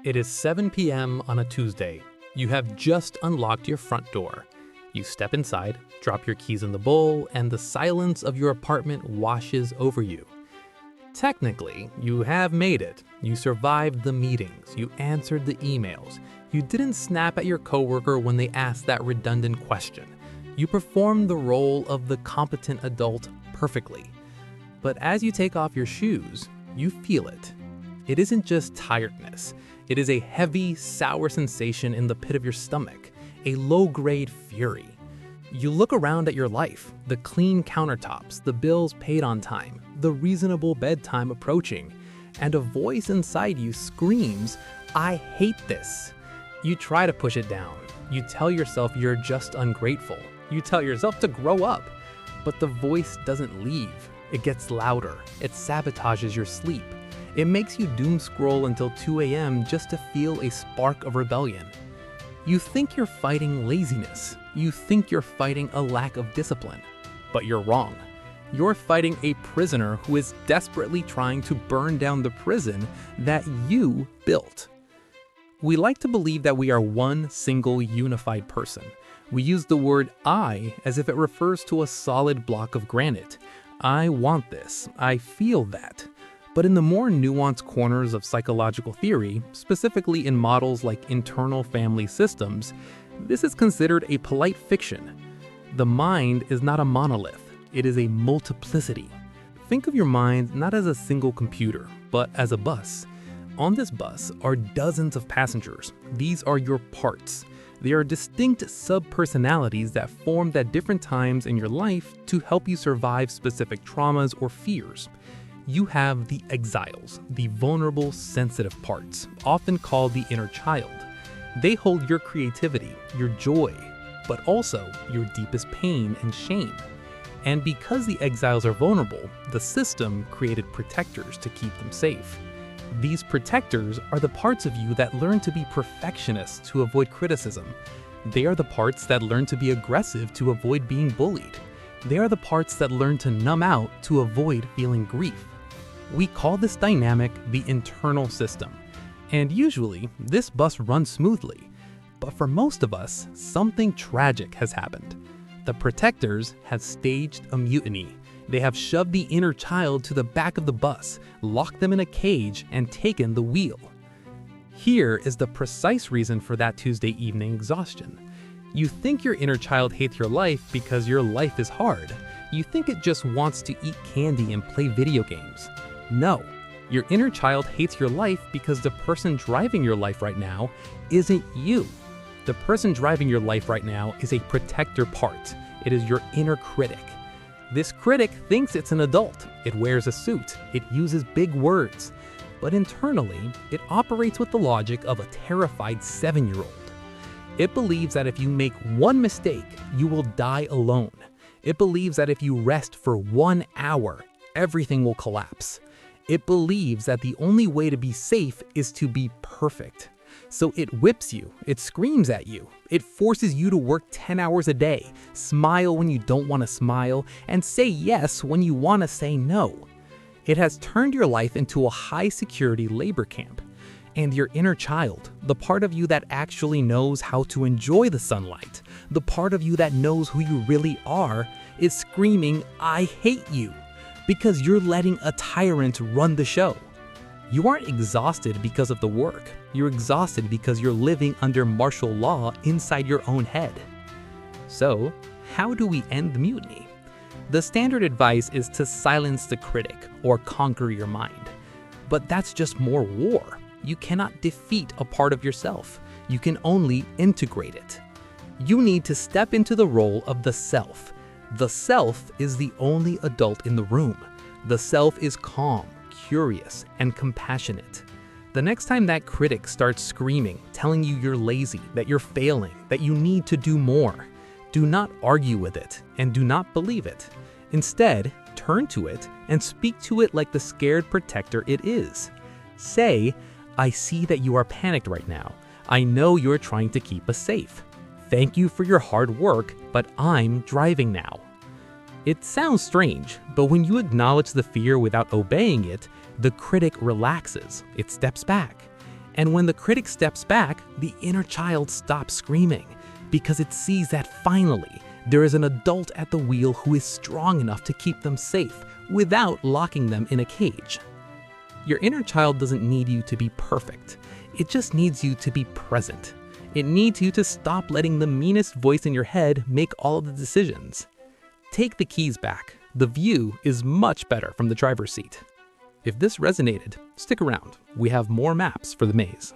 It is 7 p.m. on a Tuesday. You have just unlocked your front door. You step inside, drop your keys in the bowl, and the silence of your apartment washes over you. Technically, you have made it. You survived the meetings, you answered the emails, you didn't snap at your coworker when they asked that redundant question. You performed the role of the competent adult perfectly. But as you take off your shoes, you feel it. It isn't just tiredness. It is a heavy, sour sensation in the pit of your stomach, a low-grade fury. You look around at your life, the clean countertops, the bills paid on time, the reasonable bedtime approaching, and a voice inside you screams, "I hate this." You try to push it down. You tell yourself you're just ungrateful. You tell yourself to grow up. But the voice doesn't leave. It gets louder. It sabotages your sleep. It makes you doom scroll until 2 a.m. just to feel a spark of rebellion. You think you're fighting laziness. You think you're fighting a lack of discipline. But you're wrong. You're fighting a prisoner who is desperately trying to burn down the prison that you built. We like to believe that we are one single unified person. We use the word I as if it refers to a solid block of granite. I want this. I feel that. But in the more nuanced corners of psychological theory, specifically in models like internal family systems, this is considered a polite fiction. The mind is not a monolith, it is a multiplicity. Think of your mind not as a single computer, but as a bus. On this bus are dozens of passengers. These are your parts. They are distinct sub-personalities that formed at different times in your life to help you survive specific traumas or fears. You have the exiles, the vulnerable, sensitive parts, often called the inner child. They hold your creativity, your joy, but also your deepest pain and shame. And because the exiles are vulnerable, the system created protectors to keep them safe. These protectors are the parts of you that learn to be perfectionists to avoid criticism. They are the parts that learn to be aggressive to avoid being bullied. They are the parts that learn to numb out to avoid feeling grief. We call this dynamic the internal system. And usually, this bus runs smoothly. But for most of us, something tragic has happened. The protectors have staged a mutiny. They have shoved the inner child to the back of the bus, locked them in a cage, and taken the wheel. Here is the precise reason for that Tuesday evening exhaustion. You think your inner child hates your life because your life is hard. You think it just wants to eat candy and play video games. No, your inner child hates your life because the person driving your life right now isn't you. The person driving your life right now is a protector part. It is your inner critic. This critic thinks it's an adult. It wears a suit. It uses big words. But internally, it operates with the logic of a terrified 7-year-old. It believes that if you make one mistake, you will die alone. It believes that if you rest for 1 hour, everything will collapse. It believes that the only way to be safe is to be perfect. So it whips you, it screams at you, it forces you to work 10 hours a day, smile when you don't want to smile, and say yes when you want to say no. It has turned your life into a high-security labor camp. And your inner child, the part of you that actually knows how to enjoy the sunlight, the part of you that knows who you really are, is screaming, "I hate you," because you're letting a tyrant run the show. You aren't exhausted because of the work. You're exhausted because you're living under martial law inside your own head. So, how do we end the mutiny? The standard advice is to silence the critic or conquer your mind. But that's just more war. You cannot defeat a part of yourself. You can only integrate it. You need to step into the role of the self. The self is the only adult in the room. The self is calm, curious, and compassionate. The next time that critic starts screaming, telling you you're lazy, that you're failing, that you need to do more, do not argue with it and do not believe it. Instead, turn to it and speak to it like the scared protector it is. Say, "I see that you are panicked right now. I know you're trying to keep us safe. Thank you for your hard work, but I'm driving now." It sounds strange, but when you acknowledge the fear without obeying it, the critic relaxes, it steps back. And when the critic steps back, the inner child stops screaming because it sees that finally there is an adult at the wheel who is strong enough to keep them safe without locking them in a cage. Your inner child doesn't need you to be perfect. It just needs you to be present. It needs you to stop letting the meanest voice in your head make all of the decisions. Take the keys back. The view is much better from the driver's seat. If this resonated, stick around. We have more maps for the maze.